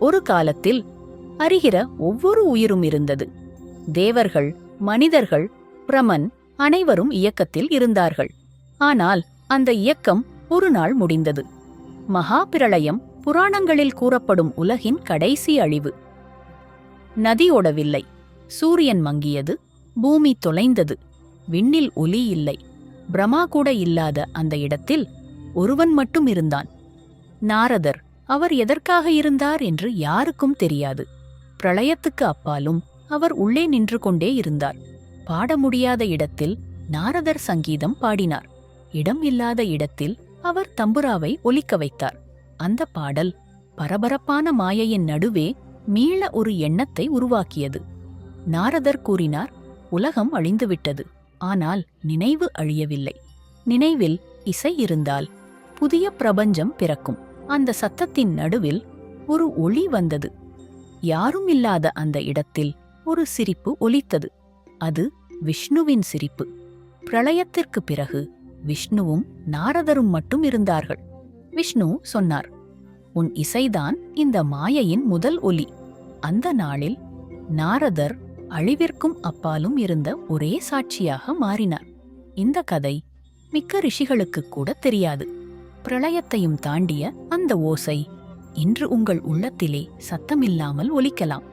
ஒரு காலத்தில் அறிகிற ஒவ்வொரு உயிரும் இருந்தது. தேவர்கள், மனிதர்கள், பிரமன் அனைவரும் இயக்கத்தில் இருந்தார்கள். ஆனால் அந்த இயக்கம் ஒரு நாள் முடிந்தது. மகா பிரளயம் புராணங்களில் கூறப்படும் உலகின் கடைசி அழிவு. நதி ஓடவில்லை, சூரியன் மங்கியது, பூமி தொலைந்தது, விண்ணில் ஒலி இல்லை. பிரமா கூட இல்லாத அந்த இடத்தில் ஒருவன் மட்டும் இருந்தான், நாரதர். அவர் எதற்காக இருந்தார் என்று யாருக்கும் தெரியாது. பிரளயத்துக்கு அப்பாலும் அவர் உள்ளே நின்று கொண்டே இருந்தார். பாட முடியாத இடத்தில் நாரதர் சங்கீதம் பாடினார். இடம் இல்லாத இடத்தில் அவர் தம்புராவை ஒலிக்க வைத்தார். அந்த பாடல் பரபரப்பான மாயையின் நடுவே மீள ஒரு எண்ணத்தை உருவாக்கியது. நாரதர் கூறினார், உலகம் அழிந்துவிட்டது, ஆனால் நினைவு அழியவில்லை. நினைவில் இசை இருந்தால் புதிய பிரபஞ்சம் பிறக்கும். அந்த சத்தத்தின் நடுவில் ஒரு ஒளி வந்தது. யாரும் இல்லாத அந்த இடத்தில் ஒரு சிரிப்பு ஒலித்தது. அது விஷ்ணுவின் சிரிப்பு. பிரளயத்திற்கு பிறகு விஷ்ணுவும் நாரதரும் மட்டும் இருந்தார்கள். விஷ்ணு சொன்னார், உன் இசைதான் இந்த மாயையின் முதல் ஒலி. அந்த நாளில் நாரதர் அழிவிற்கும் அப்பாலும் இருந்த ஒரே சாட்சியாக மாறினார். இந்த கதை மிக்க ரிஷிகளுக்கு கூட தெரியாது. பிரளயத்தையும் தாண்டிய அந்த ஓசை இன்று உங்கள் உள்ளத்திலே சத்தமில்லாமல் ஒலிக்கலாம்.